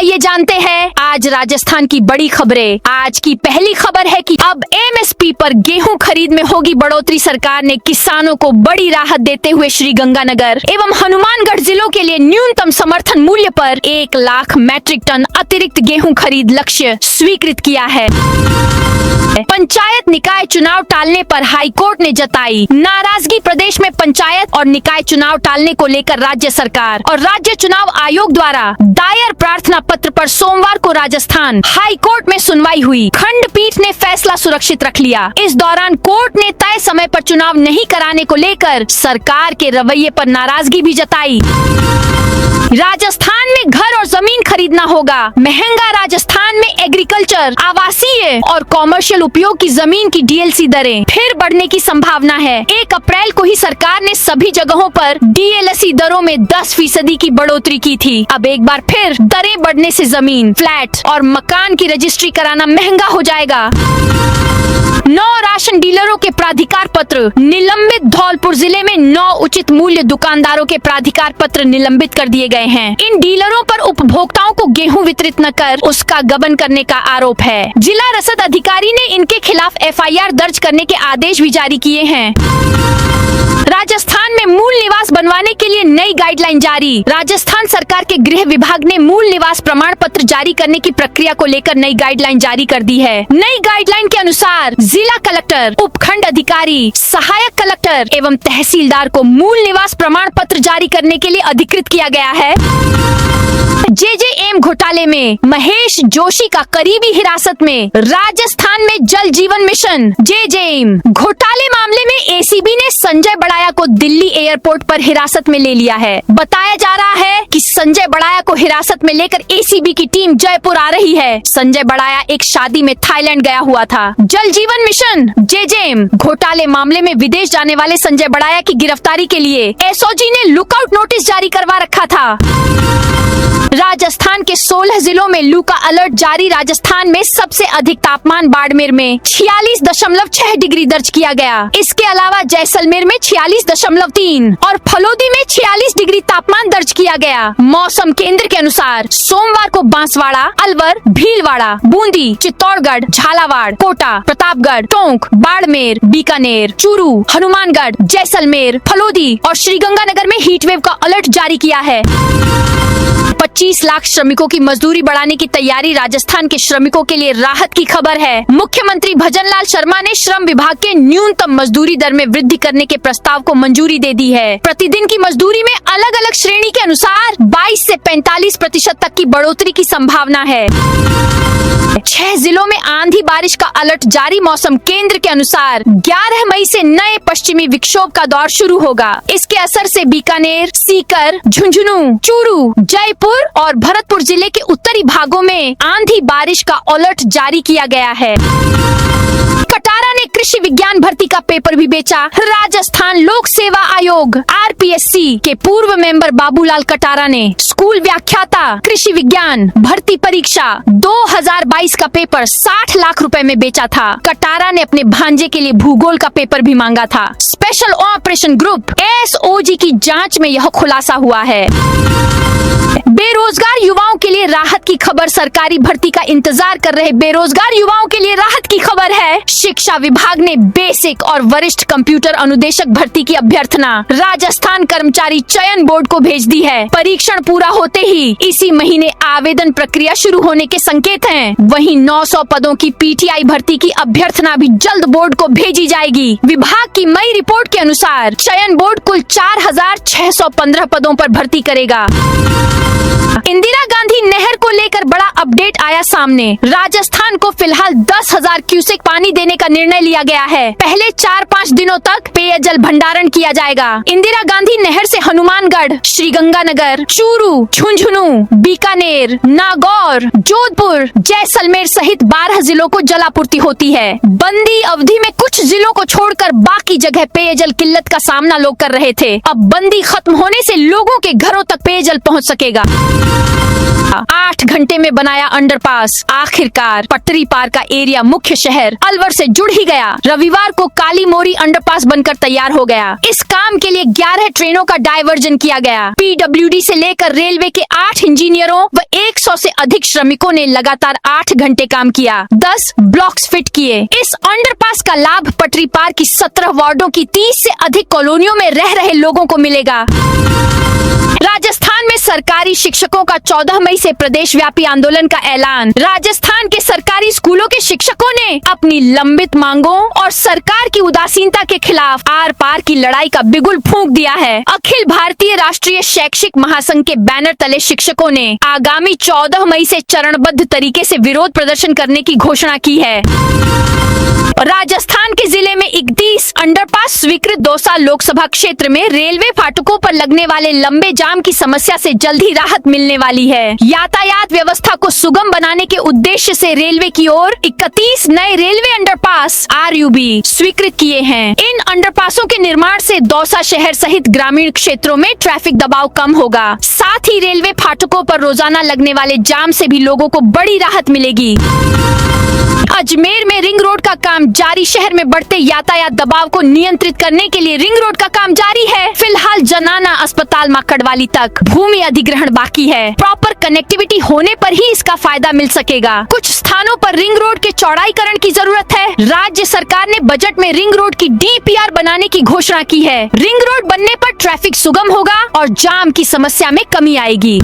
आइए जानते हैं आज राजस्थान की बड़ी खबरें। आज की पहली खबर है कि अब एमएसपी पर गेहूं खरीद में होगी बढ़ोतरी। सरकार ने किसानों को बड़ी राहत देते हुए श्रीगंगानगर एवं हनुमानगढ़ जिलों के लिए न्यूनतम समर्थन मूल्य पर 1 लाख मैट्रिक टन अतिरिक्त गेहूं खरीद लक्ष्य स्वीकृत किया है। पंचायत निकाय चुनाव टालने पर हाईकोर्ट ने जताई नाराजगी। प्रदेश में पंचायत और निकाय चुनाव टालने को लेकर राज्य सरकार और राज्य चुनाव आयोग द्वारा दायर प्रार्थना पत्र पर सोमवार को राजस्थान हाईकोर्ट में सुनवाई हुई। खंडपीठ ने फैसला सुरक्षित रख लिया। इस दौरान कोर्ट ने तय समय पर चुनाव नहीं कराने को लेकर सरकार के रवैये पर नाराजगी भी जताई। राजस्थान में घर और जमीन खरीदना होगा महंगा। राजस्थान में एग्रीकल्चर, आवासीय और कॉमर्शियल उपयोग की जमीन की डीएलसी दरें फिर बढ़ने की संभावना है। 1 अप्रैल को ही सरकार ने सभी जगहों पर डीएलसी दरों में 10% की बढ़ोतरी की थी। अब एक बार फिर दरें बढ़ने से जमीन, फ्लैट और मकान की रजिस्ट्री कराना महंगा हो जाएगा। 9 राशन डीलरों के प्राधिकार पत्र निलंबित। धौलपुर जिले में 9 उचित मूल्य दुकानदारों के प्राधिकार पत्र निलंबित कर दिए गए हैं। इन डीलरों पर उपभोक्ताओं को गेहूं वितरित न कर उसका गबन करने का आरोप है। जिला रसद अधिकारी ने इनके खिलाफ एफआईआर दर्ज करने के आदेश भी जारी किए हैं। राजस्थान में मूल निवास बनवाने के लिए नई गाइडलाइन जारी। राजस्थान सरकार के गृह विभाग ने मूल निवास प्रमाण पत्र जारी करने की प्रक्रिया को लेकर नई गाइडलाइन जारी कर दी है। नई गाइडलाइन के अनुसार जिला कलेक्टर, उपखंड अधिकारी, सहायक कलेक्टर एवं तहसीलदार को मूल निवास प्रमाण पत्र जारी करने के लिए अधिकृत किया गया है। जेजेएम घोटाले में महेश जोशी का करीबी हिरासत में। राजस्थान में जल जीवन मिशन जेजेएम घोटाले मामले में एसीबी ने संजय बड़ाया को दिल्ली एयरपोर्ट पर हिरासत में ले लिया है। बताया जा रहा है कि संजय बड़ाया को हिरासत में लेकर एसीबी की टीम जयपुर आ रही है। संजय बड़ाया एक शादी में थाईलैंड गया हुआ था। जल जीवन मिशन जेजेएम घोटाले मामले में विदेश जाने वाले संजय बड़ाया की गिरफ्तारी के लिए एसओजी ने लुकआउट नोटिस जारी करवा रखा था। राजस्थान के 16 जिलों में लू का अलर्ट जारी। राजस्थान में सबसे अधिक तापमान बाड़मेर में 46.6 डिग्री दर्ज किया गया। इसके अलावा जैसलमेर में 46.3 और फलोदी में 46 डिग्री तापमान दर्ज किया गया। मौसम केंद्र के अनुसार सोमवार को बांसवाड़ा, अलवर, भीलवाड़ा, बूंदी, चित्तौड़गढ़, झालावाड़, कोटा, प्रतापगढ़, टोंक, बाड़मेर, बीकानेर, चूरू, हनुमानगढ़, जैसलमेर, फलोदी और श्रीगंगानगर में हीटवेव का अलर्ट जारी किया है। 25 लाख श्रमिकों की मजदूरी बढ़ाने की तैयारी। राजस्थान के श्रमिकों के लिए राहत की खबर है। मुख्यमंत्री भजनलाल शर्मा ने श्रम विभाग के न्यूनतम मजदूरी दर में वृद्धि करने के प्रस्ताव को मंजूरी दे दी है। प्रतिदिन की मजदूरी में अलग अलग श्रेणी के अनुसार 22 से 45% तक की बढ़ोतरी की संभावना है। 6 जिलों में आंधी बारिश का अलर्ट जारी। मौसम केंद्र के अनुसार 11 मई से नए पश्चिमी विक्षोभ का दौर शुरू होगा। इसके असर से बीकानेर, सीकर, झुंझुनू, चूरू, जयपुर और भरतपुर जिले के उत्तरी भागों में आंधी बारिश का अलर्ट जारी किया गया है। कटारा ने कृषि विज्ञान भर्ती का पेपर भी बेचा। राजस्थान लोक सेवा आयोग आरपीएससी के पूर्व मेंबर बाबूलाल कटारा ने स्कूल व्याख्याता कृषि विज्ञान भर्ती परीक्षा 2022 का पेपर 60 लाख रुपए में बेचा था। कटारा ने अपने भांजे के लिए भूगोल का पेपर भी मांगा था। स्पेशल ऑपरेशन ग्रुप एसओजी की जांच में यह खुलासा हुआ है। बेरोजगार युवाओं के लिए राहत की खबर। सरकारी भर्ती का इंतजार कर रहे बेरोजगार युवाओं के लिए राहत की खबर है। शिक्षा विभाग ने बेसिक और वरिष्ठ कंप्यूटर अनुदेशक भर्ती की अभ्यर्थना राजस्थान कर्मचारी चयन बोर्ड को भेज दी है। परीक्षण पूरा होते ही इसी महीने आवेदन प्रक्रिया शुरू होने के संकेत हैं। वहीं 900 पदों की पीटीआई भर्ती की अभ्यर्थना भी जल्द बोर्ड को भेजी जाएगी। विभाग की मई रिपोर्ट के अनुसार चयन बोर्ड कुल 4615 पदों पर भर्ती करेगा। इंदिरा गांधी नहर को लेकर बड़ा अपडेट आया सामने। राजस्थान को फिलहाल 10,000 क्यूसेक पानी देने का निर्णय लिया गया है। पहले 4-5 दिनों तक पेयजल भंडारण किया जाएगा। इंदिरा गांधी नहर से हनुमानगढ़, श्रीगंगानगर, चूरू, झुंझुनू, बीकानेर, नागौर, जोधपुर, जैसलमेर सहित 12 जिलों को जलापूर्ति होती है। बंदी अवधि में कुछ जिलों को छोड़कर बाकी जगह पेयजल किल्लत का सामना लोग कर रहे थे। अब बंदी खत्म होने से लोगों के घरों तक पेयजल पहुंच सकेगा। 8 घंटे में बनाया अंडरपास। आखिरकार पटरी पार का एरिया मुख्य शहर अलवर से जुड़ ही गया। रविवार को काली मोरी अंडरपास बनकर तैयार हो गया। इस काम के लिए 11 ट्रेनों का डायवर्जन किया गया। पीडब्ल्यूडी से लेकर रेलवे के 8 इंजीनियरों व 100 से अधिक श्रमिकों ने लगातार 8 घंटे काम किया, 10 ब्लॉक्स फिट किए। इस अंडरपास का लाभ पटरी पार की 17 वार्डों की 30 से अधिक कॉलोनियों में रह रहे लोगों को मिलेगा। राजस्थान में सरकारी शिक्षकों का 14 मई से प्रदेश व्यापी आंदोलन का ऐलान। राजस्थान के सरकारी स्कूलों के शिक्षकों ने अपनी लंबित मांगों और सरकार की उदासीनता के खिलाफ आर पार की लड़ाई का बिगुल फूंक दिया है। अखिल भारतीय राष्ट्रीय शैक्षिक महासंघ के बैनर तले शिक्षकों ने आगामी 14 मई से चरणबद्ध तरीके से विरोध प्रदर्शन करने की घोषणा की है। राजस्थान के जिले में 31 अंडरपास स्वीकृत दौसा लोकसभा क्षेत्र में रेलवे फाटकों पर लगने वाले लंबे जाम की समस्या से जल्द ही राहत मिलने वाली है। यातायात व्यवस्था को सुगम बनाने के उद्देश्य से रेलवे की ओर 31 नए रेलवे अंडरपास RUB स्वीकृत किए हैं। इन अंडरपासों के निर्माण से दौसा शहर सहित ग्रामीण क्षेत्रों में ट्रैफिक दबाव कम होगा। साथ ही रेलवे फाटकों पर रोजाना लगने वाले जाम से भी लोगों को बड़ी राहत मिलेगी। अजमेर में रिंग रोड का काम जारी। शहर में बढ़ते यातायात दबाव को नियंत्रित करने के लिए रिंग रोड का काम जारी है। फिलहाल जनाना अस्पताल माकड़वाली तक भूमि अधिग्रहण बाकी है। प्रॉपर कनेक्टिविटी होने पर ही इसका फायदा मिल सकेगा। कुछ स्थानों पर रिंग रोड के चौड़ाईकरण की जरूरत है। राज्य सरकार ने बजट में रिंग रोड की DPR बनाने की घोषणा की है। रिंग रोड बनने पर ट्रैफिक सुगम होगा और जाम की समस्या में कमी आएगी।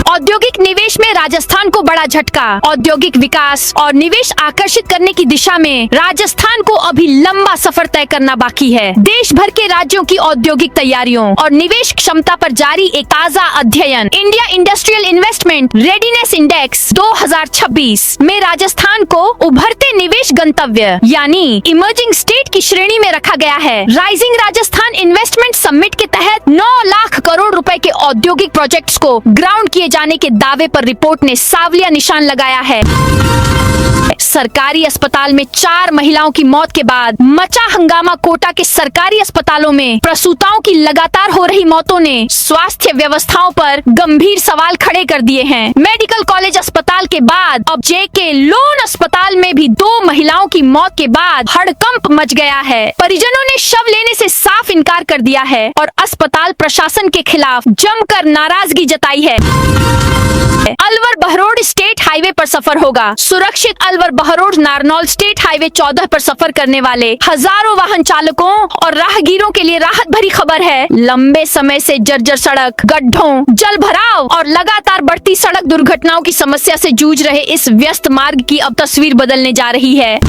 औद्योगिक निवेश में राजस्थान को बड़ा झटका। औद्योगिक विकास और निवेश आकर्षित करने की दिशा में राजस्थान को अभी लंबा सफर तय करना बाकी है। देश भर के राज्यों की औद्योगिक तैयारियों और निवेश क्षमता पर जारी एक ताज़ा अध्ययन India industrial investment readiness index 2026 में राजस्थान को उभरते निवेश गंतव्य यानी इमर्जिंग स्टेट की श्रेणी में रखा गया है। राइजिंग राजस्थान इन्वेस्टमेंट समिट के तहत 9 लाख करोड़ रुपए के औद्योगिक प्रोजेक्ट्स को ग्राउंड किए जाने के दावे पर रिपोर्ट ने सावलिया निशान लगाया है। सरकारी अस्पताल में 4 महिलाओं की मौत के बाद मचा हंगामा। कोटा के सरकारी अस्पतालों में प्रसूताओं की लगातार हो रही मौतों ने स्वास्थ्य व्यवस्थाओं पर गंभीर सवाल खड़े कर दिए हैं। मेडिकल कॉलेज अस्पताल के बाद अब JK लोन अस्पताल में भी 2 महिलाओं की मौत के बाद हड़कंप मच गया है। परिजनों ने शव लेने से साफ इनकार कर दिया है और अस्पताल प्रशासन के खिलाफ जमकर नाराजगी जताई है। अलवर बहरोड स्टेट हाईवे पर सफर होगा। सुरक्षित अलवर बहरोड नारनौल स्टेट हाईवे 14 पर सफर करने वाले हजारों वाहन चालकों और राहगीरों के लिए राहत भरी खबर है। लंबे समय से जर्जर सड़क, गड्ढों, जल भराव और लगातार बढ़ती सड़क दुर्घटनाओं की समस्या से जूझ रहे इस व्यस्त मार्ग की अब तस्वीर बदलने जा रही है।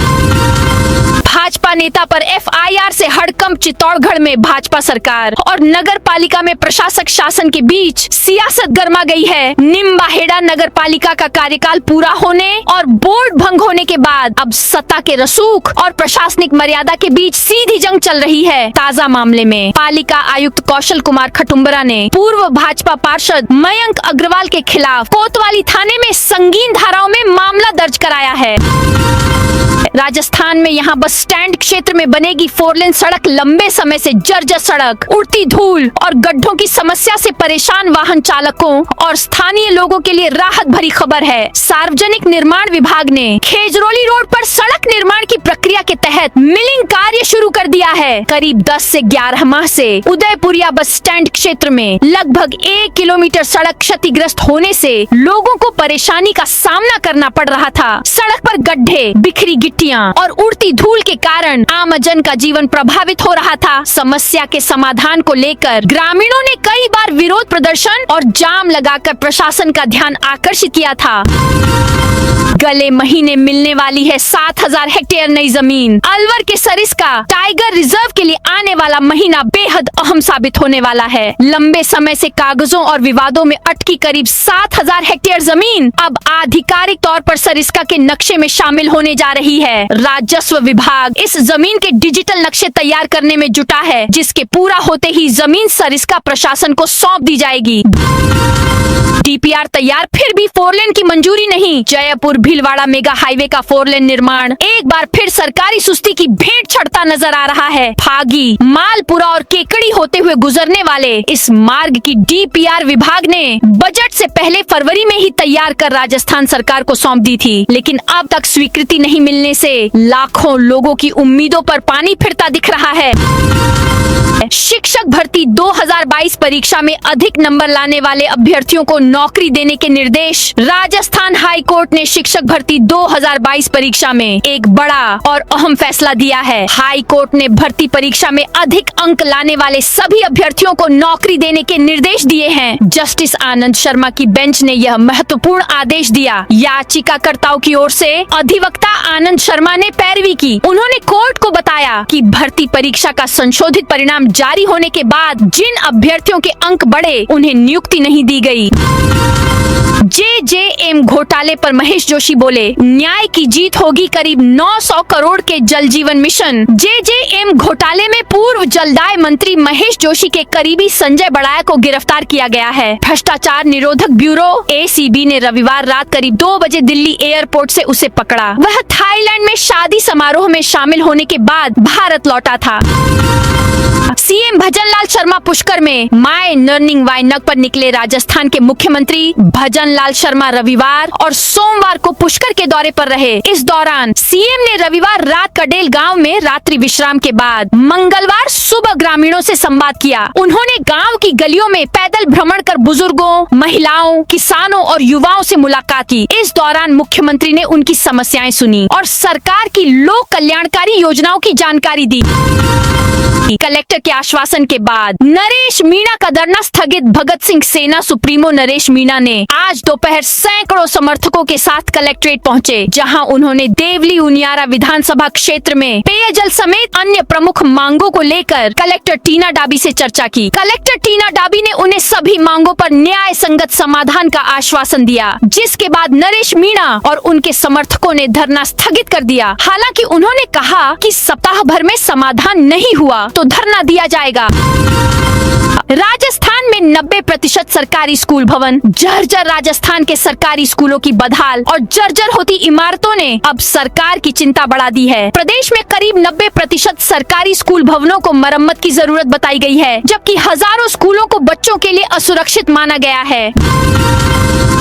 भाजपा नेता पर FIR से हड़कंप। चित्तौड़गढ़ में भाजपा सरकार और नगर पालिका में प्रशासक शासन के बीच सियासत गर्मा गई है। निम्बाहेड़ा नगर पालिका का कार्यकाल पूरा होने और बोर्ड भंग होने के बाद अब सत्ता के रसूख और प्रशासनिक मर्यादा के बीच सीधी जंग चल रही है। ताजा मामले में पालिका आयुक्त कौशल कुमार खटुम्बरा ने पूर्व भाजपा पार्षद मयंक अग्रवाल के खिलाफ कोतवाली थाने में संगीन धाराओं में मामला दर्ज कराया है। राजस्थान में यहां बस स्टैंड क्षेत्र में बनेगी 4 लेन सड़क। लंबे समय से जर्जर सड़क, उड़ती धूल और गड्ढों की समस्या से परेशान वाहन चालकों और स्थानीय लोगों के लिए राहत भरी खबर है। सार्वजनिक निर्माण विभाग ने खेजरोली रोड पर सड़क निर्माण की प्रक्रिया के तहत मिलिंग कार्य शुरू कर दिया है। करीब 10 से 11 माह से उदयपुरिया बस स्टैंड क्षेत्र में लगभग 1 किलोमीटर सड़क क्षतिग्रस्त होने से लोगों को परेशानी का सामना करना पड़ रहा था। सड़क पर गड्ढे, बिखरी गिट्टियां और उड़ती धूल के कारण आमजन का जीवन प्रभावित हो रहा था। समस्या के समाधान को लेकर ग्रामीणों ने कई बार विरोध प्रदर्शन और जाम लगाकर प्रशासन का ध्यान आकर्षित किया था। गले महीने मिलने वाली है 7000 हेक्टेयर नई जमीन। अलवर के सरिस्का टाइगर रिजर्व के लिए आने वाला महीना बेहद अहम साबित होने वाला है। लंबे समय से कागजों और विवादों में अटकी करीब 7000 हेक्टेयर जमीन अब आधिकारिक तौर पर सरिस्का के नक्शे में शामिल होने जा रही है। राजस्व विभाग इस जमीन के डिजिटल नक्शे तैयार करने में जुटा है, जिसके पूरा होते ही जमीन सरिस्का प्रशासन को सौंप दी जाएगी। DPR तैयार, फिर भी 4 लेन की मंजूरी नहीं। जयपुर भीलवाड़ा मेगा हाईवे का 4 लेन निर्माण एक बार फिर सरकारी सुस्ती की भेंट चढ़ता नजर आ रहा है। फागी, मालपुरा और केकड़ी होते हुए गुजरने वाले इस मार्ग की DPR विभाग ने बजट से पहले फरवरी में ही तैयार कर राजस्थान सरकार को सौंप दी थी, लेकिन अब तक स्वीकृति नहीं मिलने से लाखों लोगों की उम्मीदों पर पानी फिरता दिख रहा है। शिक्षक भर्ती 2022 परीक्षा में अधिक नंबर लाने वाले अभ्यर्थियों को नौकरी देने के निर्देश। राजस्थान हाई कोर्ट ने शिक्षक भर्ती 2022 परीक्षा में एक बड़ा और अहम फैसला दिया है। हाई कोर्ट ने भर्ती परीक्षा में अधिक अंक लाने वाले सभी अभ्यर्थियों को नौकरी देने के निर्देश दिए हैं। जस्टिस आनंद शर्मा की बेंच ने यह महत्वपूर्ण आदेश दिया। याचिकाकर्ताओं की ओर से अधिवक्ता आनंद शर्मा ने पैरवी की। उन्होंने कोर्ट को बताया कि भर्ती परीक्षा का संशोधित परिणाम जारी होने के बाद जिन अभ्यर्थियों के अंक बढ़े उन्हें नियुक्ति नहीं दी गई। JJM घोटाले पर महेश जोशी बोले, न्याय की जीत होगी। करीब 900 करोड़ के जल जीवन मिशन। JJM घोटाले में पूर्व जलदाय मंत्री महेश जोशी के करीबी संजय बड़ाया को गिरफ्तार किया गया है। भ्रष्टाचार निरोधक ब्यूरो ACB ने रविवार रात करीब 2 बजे दिल्ली एयरपोर्ट से उसे पकड़ा। वह थाईलैंड में शादी समारोह में शामिल होने के बाद भारत लौटा था। CM भजनलाल शर्मा पुष्कर में माय नर्निंग वाइनक पर निकले। राजस्थान के मुख्यमंत्री भजनलाल शर्मा रविवार और सोमवार को पुष्कर के दौरे पर रहे। इस दौरान CM ने रविवार रात कडेल गांव में रात्रि विश्राम के बाद मंगलवार सुबह ग्रामीणों से संवाद किया। उन्होंने गांव की गलियों में पैदल भ्रमण कर बुजुर्गों, महिलाओं, किसानों और युवाओं से मुलाकात की। इस दौरान मुख्यमंत्री ने उनकी समस्याएं सुनी और सरकार की लोक कल्याणकारी योजनाओं की जानकारी दी। कलेक्टर के आश्वासन के बाद नरेश मीणा का धरना स्थगित। भगत सिंह सेना सुप्रीमो नरेश मीणा ने आज दोपहर सैकड़ों समर्थकों के साथ कलेक्ट्रेट पहुंचे, जहां उन्होंने देवली उनियारा विधानसभा क्षेत्र में पेयजल समेत अन्य प्रमुख मांगों को लेकर कलेक्टर टीना डाबी से चर्चा की। कलेक्टर टीना डाबी ने उन्हें सभी मांगों पर न्याय संगत समाधान का आश्वासन दिया, जिसके बाद नरेश मीणा और उनके समर्थकों ने धरना स्थगित कर दिया। हालांकि उन्होंने कहा कि सप्ताह भर में समाधान नहीं हुआ तो धरना दिया जाएगा। राजस्थान में 90% सरकारी स्कूल भवन जर्जर। राजस्थान के सरकारी स्कूलों की बदहाल और जर्जर होती इमारतों ने अब सरकार की चिंता बढ़ा दी है। प्रदेश में करीब 90% सरकारी स्कूल भवनों को मरम्मत की जरूरत बताई गई है, जबकि हजारों स्कूलों को बच्चों के लिए असुरक्षित माना गया है।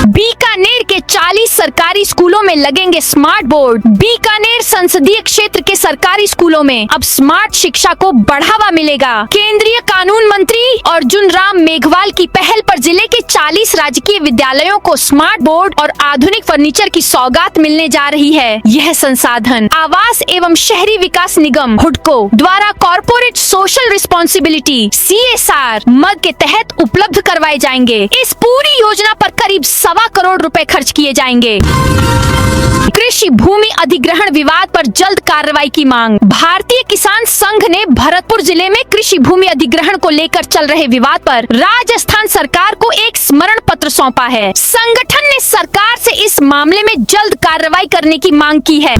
बीकानेर के 40 सरकारी स्कूलों में लगेंगे स्मार्ट बोर्ड। बीकानेर संसदीय क्षेत्र के सरकारी स्कूलों में अब स्मार्ट शिक्षा को बढ़ावा मिलेगा। केंद्रीय कानून मंत्री अर्जुन राम मेघवाल की पहल पर जिले के 40 राजकीय विद्यालयों को स्मार्ट बोर्ड और आधुनिक फर्नीचर की सौगात मिलने जा रही है। यह संसाधन आवास एवं शहरी विकास निगम हुडको द्वारा कॉर्पोरेट सोशल रिस्पॉन्सिबिलिटी CSR मद के तहत उपलब्ध करवाए जाएंगे। इस पूरी योजना पर करीब 1.25 करोड़ रुपए खर्च किए जाएंगे। कृषि भूमि अधिग्रहण विवाद पर जल्द कार्रवाई की मांग। भारतीय किसान संघ ने भरतपुर जिले में कृषि भूमि अधिग्रहण को लेकर चल रहे विवाद पर राजस्थान सरकार को एक स्मरण पत्र सौंपा है। संगठन ने सरकार से इस मामले में जल्द कार्रवाई करने की मांग की है।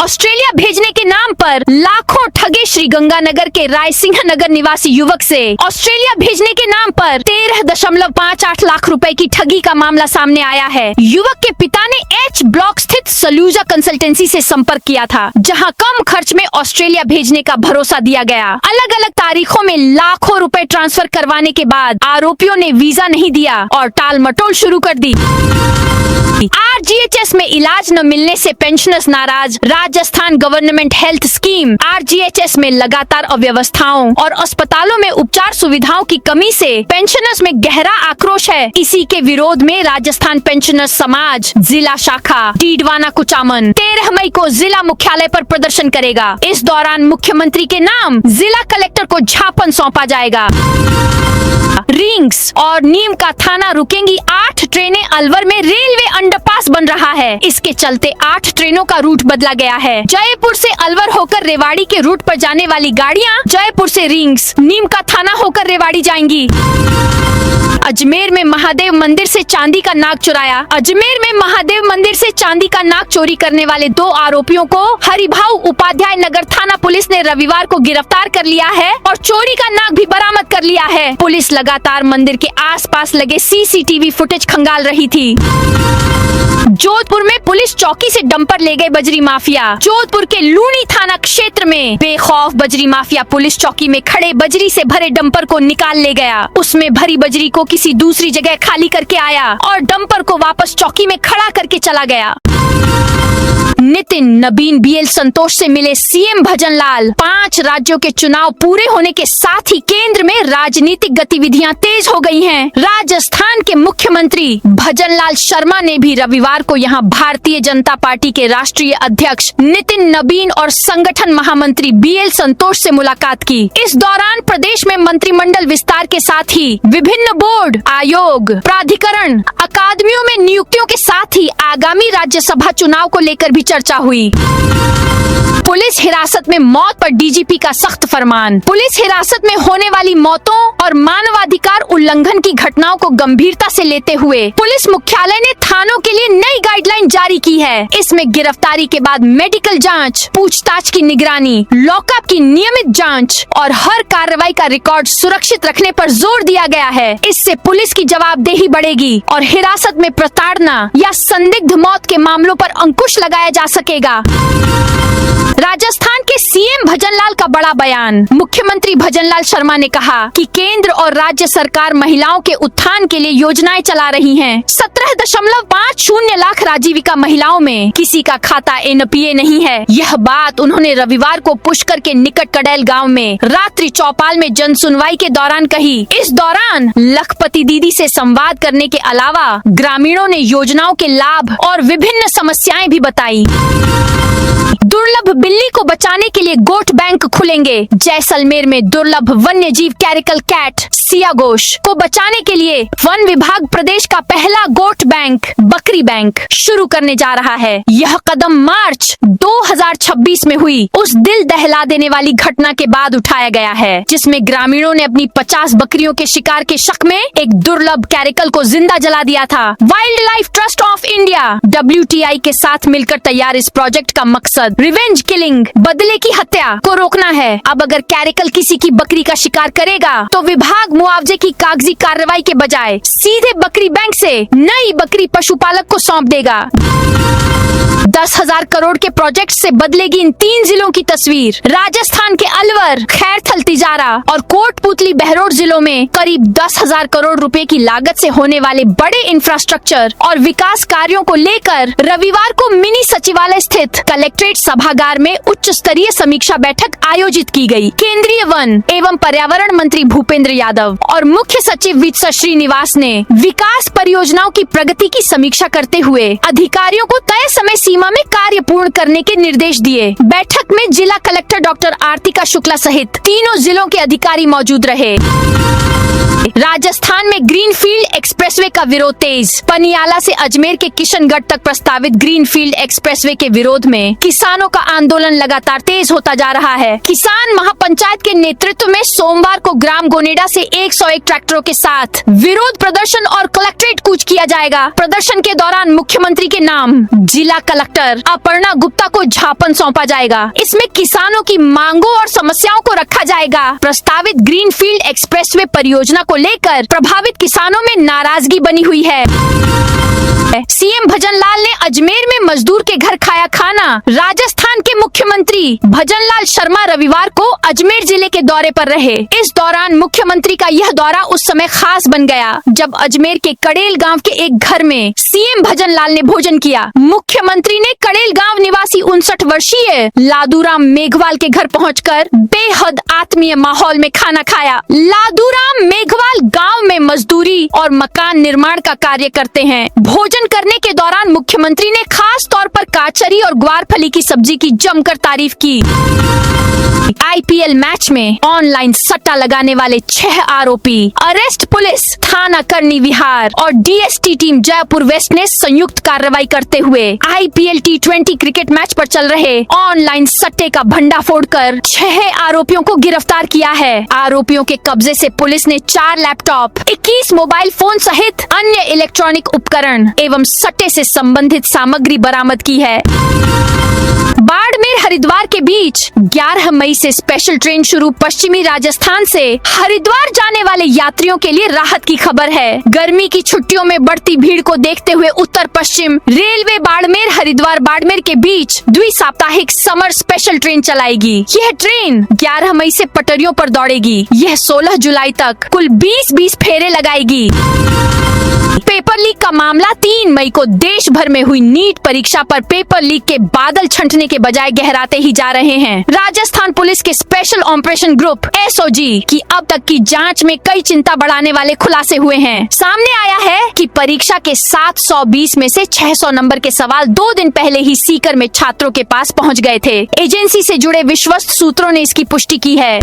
ऑस्ट्रेलिया भेजने के नाम पर लाखों ठगे। श्रीगंगानगर के रायसिंह नगर निवासी युवक से ऑस्ट्रेलिया भेजने के नाम पर 13.58 लाख रुपए की ठगी का मामला सामने आया है। युवक के पिता ने H ब्लॉक स्थित सलूजा कंसल्टेंसी से संपर्क किया था, जहां कम खर्च में ऑस्ट्रेलिया भेजने का भरोसा दिया गया। अलग अलग तारीखों में लाखों रुपए ट्रांसफर करवाने के बाद आरोपियों ने वीजा नहीं दिया और टाल मटोल शुरू कर दी। RGHS में इलाज न मिलने से पेंशनर्स नाराज। Rajasthan government health scheme RGHS में लगातार अव्यवस्थाओं और अस्पतालों में उपचार सुविधाओं की कमी से पेंशनर्स में गहरा आक्रोश है। इसी के विरोध में राजस्थान पेंशनर्स समाज जिला शाखा डीडवाना कुचामन 13 मई को जिला मुख्यालय पर प्रदर्शन करेगा। इस दौरान मुख्यमंत्री के नाम जिला कलेक्टर को ज्ञापन सौंपा जाएगा। रिंग्स और नीम का थाना रुकेंगी 8 ट्रेनें। अलवर में रेलवे अंडरपास बन रहा है, इसके चलते 8 ट्रेनों का रूट बदला गया है। जयपुर से अलवर होकर रेवाड़ी के रूट पर जाने वाली गाड़ियां जयपुर से रिंग्स, नीम का थाना होकर रेवाड़ी जाएंगी। अजमेर में महादेव मंदिर से चांदी का नाग चुराया। अजमेर में महादेव मंदिर से चांदी का नाग चोरी करने वाले 2 आरोपियों को हरिभाऊ उपाध्याय नगर थाना पुलिस ने रविवार को गिरफ्तार कर लिया है और चोरी का नाग भी बरामद कर लिया है। पुलिस लगातार मंदिर के आसपास लगे CCTV फुटेज खंगाल रही थी। जोधपुर में पुलिस चौकी से डंपर ले गए बजरी माफिया। जोधपुर के लूनी थाना क्षेत्र में बेखौफ बजरी माफिया पुलिस चौकी में खड़े बजरी से भरे डंपर को निकाल ले गया। उसमें भरी बजरी को किसी दूसरी जगह खाली करके आया और डंपर को वापस चौकी में खड़ा करके चला गया। नितिन नबीन बीएल संतोष से मिले सीएम भजनलाल। 5 राज्यों के चुनाव पूरे होने के साथ ही केंद्र में राजनीतिक गतिविधियां तेज हो गई हैं। राजस्थान के मुख्यमंत्री भजनलाल शर्मा ने भी रविवार को यहां भारतीय जनता पार्टी के राष्ट्रीय अध्यक्ष नितिन नबीन और संगठन महामंत्री बीएल संतोष से मुलाकात की। इस दौरान प्रदेश में मंत्रिमंडल विस्तार के साथ ही विभिन्न बोर्ड, आयोग, प्राधिकरण, अकादमियों में नियुक्तियों के साथ ही आगामी राज्यसभा चुनाव को लेकर भी चर्चा हुई। पुलिस हिरासत में मौत पर डीजीपी का सख्त फरमान। पुलिस हिरासत में होने वाली मौतों और मानवाधिकार उल्लंघन की घटनाओं को गंभीरता से लेते हुए पुलिस मुख्यालय ने थानों के लिए नई गाइडलाइन जारी की है। इसमें गिरफ्तारी के बाद मेडिकल जांच, पूछताछ की निगरानी, लॉकअप की नियमित जांच और हर कार्रवाई का रिकॉर्ड सुरक्षित रखने पर जोर दिया गया है। इससे पुलिस की जवाबदेही बढ़ेगी और हिरासत में प्रताड़ना या संदिग्ध मौत के मामलों पर अंकुश लगाया जा सकेगा। राजस्थान के सीएम भजनलाल का बड़ा बयान। मुख्यमंत्री भजनलाल शर्मा ने कहा कि केंद्र और राज्य सरकार महिलाओं के उत्थान के लिए योजनाएं चला रही हैं। 17.50 लाख राजीविका महिलाओं में किसी का खाता एनपीए नहीं है। यह बात उन्होंने रविवार को पुष्कर के निकट कड़ैल गांव में रात्रि चौपाल में जन सुनवाई के दौरान कही। इस दौरान लखपति दीदी से संवाद करने के अलावा ग्रामीणों ने योजनाओं के लाभ और विभिन्न समस्याएं भी बताई। दुर्लभ बिल्ली को बचाने के लिए गोट बैंक खुलेंगे। जैसलमेर में दुर्लभ वन्य जीव कैरिकल कैट सियागोश को बचाने के लिए वन विभाग प्रदेश का पहला गोट बैंक, बकरी बैंक शुरू करने जा रहा है। यह कदम मार्च 2026 में हुई उस दिल दहला देने वाली घटना के बाद उठाया गया है, जिसमें ग्रामीणों ने अपनी 50 बकरियों के शिकार के शक में एक दुर्लभ कैरिकल को जिंदा जला दिया था। Wild life trust of India WTI के साथ मिलकर तैयार इस प्रोजेक्ट का मकसद रिवेंज किलिंग, बदले की हत्या को रोकना है। अब अगर कैरिकल किसी की बकरी का शिकार करेगा तो विभाग मुआवजे की कागजी कार्रवाई के बजाय सीधे बकरी बैंक से नई बकरी पशुपालक को सौंप देगा। 10,000 करोड़ के प्रोजेक्ट से बदलेगी इन 3 जिलों की तस्वीर। राजस्थान के अलवर, खैरथल, तिजारा और कोटपुतली, बहरोड जिलों में करीब 10,000 करोड़ रुपए की लागत से होने वाले बड़े इंफ्रास्ट्रक्चर और विकास कार्यों को लेकर रविवार को मिनी सचिवालय स्थित कलेक्ट्रेट सभागार में उच्च स्तरीय समीक्षा बैठक आयोजित की गई। केंद्रीय वन एवं पर्यावरण मंत्री भूपेंद्र यादव और मुख्य सचिव वित्त श्रीनिवास ने विकास परियोजनाओं की प्रगति की समीक्षा करते हुए अधिकारियों को तय समय सीमा में कार्य पूर्ण करने के निर्देश दिए। बैठक में जिला कलेक्टर डॉक्टर आरतिका शुक्ला सहित तीनों जिलों के अधिकारी मौजूद रहे। राजस्थान में ग्रीनफील्ड एक्सप्रेसवे का विरोध तेज। पनियाला से अजमेर के किशनगढ़ तक प्रस्तावित ग्रीनफील्ड एक्सप्रेसवे के विरोध में किसानों का आंदोलन लगातार तेज होता जा रहा है। किसान महापंचायत के नेतृत्व में सोमवार को ग्राम गोनेडा से 101 ट्रैक्टरों के साथ विरोध प्रदर्शन और कलेक्ट्रेट कूच किया जाएगा। प्रदर्शन के दौरान मुख्यमंत्री के नाम जिला कलेक्टर अपर्णा गुप्ता को ज्ञापन सौंपा जाएगा। इसमें किसानों की मांगों और समस्याओं को रखा जाएगा। प्रस्तावित ग्रीनफील्ड एक्सप्रेसवे परियोजना को लेकर प्रभावित किसानों में नाराजगी बनी हुई है। सीएम भजनलाल ने अजमेर में मजदूर के घर खाया खाना। राजस्थान के मुख्यमंत्री भजनलाल शर्मा रविवार को अजमेर जिले के दौरे पर रहे। इस दौरान मुख्यमंत्री का यह दौरा उस समय खास बन गया जब अजमेर के कड़ेल गांव के एक घर में सीएम भजनलाल ने भोजन किया। मुख्यमंत्री ने कड़ेल गांव निवासी 59 वर्षीय लादूराम मेघवाल के घर पहुंचकर बेहद आत्मीय माहौल में खाना खाया। लादूराम मेघवाल गांव में मजदूरी और मकान निर्माण का कार्य करते हैं। भोजन करने के दौरान मुख्यमंत्री ने खास तौर पर काचरी और ग्वारफली की सब्जी की जमकर तारीफ की। आईपीएल मैच में ऑनलाइन सट्टा लगाने वाले 6 आरोपी अरेस्ट। पुलिस, थाना करनी विहार और डीएसटी टीम जयपुर वेस्ट ने संयुक्त कार्रवाई करते हुए आईपीएल T20 क्रिकेट मैच पर चल रहे ऑनलाइन सट्टे का भंडाफोड़ कर 6 आरोपियों को गिरफ्तार किया है। आरोपियों के कब्जे से पुलिस ने 4 लैपटॉप, 21 मोबाइल फोन सहित अन्य इलेक्ट्रॉनिक उपकरण एवं सट्टे से संबंधित सामग्री बरामद की है। बाड़मेर हरिद्वार के बीच 11 मई से स्पेशल ट्रेन शुरू। पश्चिमी राजस्थान से हरिद्वार जाने वाले यात्रियों के लिए राहत की खबर है। गर्मी की छुट्टियों में बढ़ती भीड़ को देखते हुए उत्तर पश्चिम रेलवे बाड़मेर हरिद्वार बाड़मेर के बीच द्विसाप्ताहिक समर स्पेशल ट्रेन चलाएगी। यह ट्रेन 11 मई से पटरियों पर दौड़ेगी। यह 16 जुलाई तक कुल 20-20 फेरे लगाएगी। पेपर लीक का मामला 3 मई को देश भर में हुई नीट परीक्षा पर पेपर लीक के बादल छंटने के बजाय गहराते ही जा रहे हैं। राजस्थान पुलिस के स्पेशल ऑपरेशन ग्रुप SOG की अब तक की जांच में कई चिंता बढ़ाने वाले खुलासे हुए हैं। सामने आया है कि परीक्षा के 720 में से 600 नंबर के सवाल 2 दिन पहले ही सीकर में छात्रों के पास पहुंच गए थे। एजेंसी से जुड़े विश्वस्त सूत्रों ने इसकी पुष्टि की है।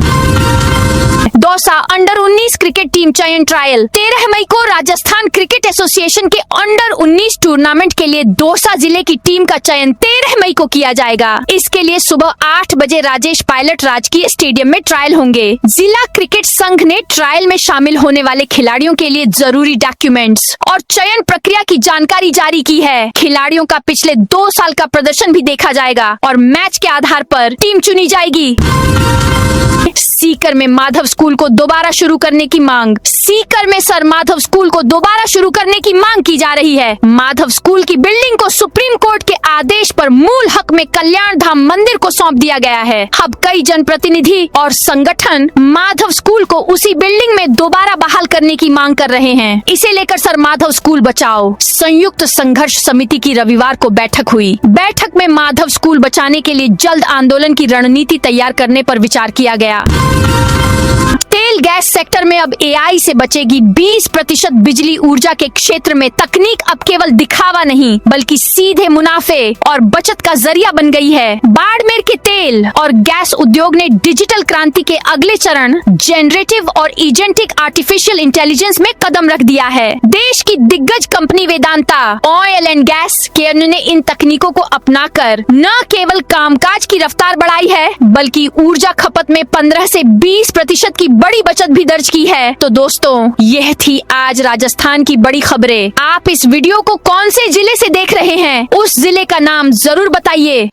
दौसा अंडर 19 क्रिकेट टीम चयन ट्रायल 13 मई को राजस्थान क्रिकेट एसोसिएशन के अंडर 19 टूर्नामेंट के लिए दौसा जिले की टीम का चयन 13 मई को किया जाएगा। इसके लिए सुबह 8 बजे राजेश पायलट राजकीय स्टेडियम में ट्रायल होंगे। जिला क्रिकेट संघ ने ट्रायल में शामिल होने वाले खिलाड़ियों के लिए जरूरी डॉक्यूमेंट्स और चयन प्रक्रिया की जानकारी जारी की है। खिलाड़ियों का पिछले 2 साल का प्रदर्शन भी देखा जाएगा और मैच के आधार पर टीम चुनी जाएगी। सीकर में माधव स्कूल को दोबारा शुरू करने की मांग। सीकर में सर माधव स्कूल को दोबारा शुरू करने की मांग की जा रही है। माधव स्कूल की बिल्डिंग को सुप्रीम कोर्ट के आदेश पर मूल हक में कल्याण धाम मंदिर को सौंप दिया गया है। अब कई जनप्रतिनिधि और संगठन माधव स्कूल को उसी बिल्डिंग में दोबारा बहाल करने की मांग कर रहे हैं। इसे लेकर सर माधव स्कूल बचाओ संयुक्त संघर्ष समिति की रविवार को बैठक हुई। बैठक में माधव स्कूल बचाने के लिए जल्द आंदोलन की रणनीति तैयार करने पर विचार किया गया। तेल गैस सेक्टर में अब AI से बचेगी 20% बिजली ऊर्जा के क्षेत्र में तकनीक अब केवल दिखावा नहीं बल्कि सीधे मुनाफे और बचत का जरिया बन गई है। बाड़मेर के तेल और गैस उद्योग ने डिजिटल क्रांति के अगले चरण जनरेटिव और एजेंटिक आर्टिफिशियल इंटेलिजेंस में कदम रख दिया है। देश की दिग्गज company Vedanta oil and gas care ने इन तकनीकों को अपनाकर न केवल कामकाज की रफ्तार बढ़ाई है बल्कि ऊर्जा खपत में 15 से 20% की बड़ी बचत भी दर्ज की है। तो दोस्तों, यह थी आज राजस्थान की बड़ी खबरें। आप इस वीडियो को कौन से जिले से देख रहे हैं, उस जिले का नाम जरूर बताइए।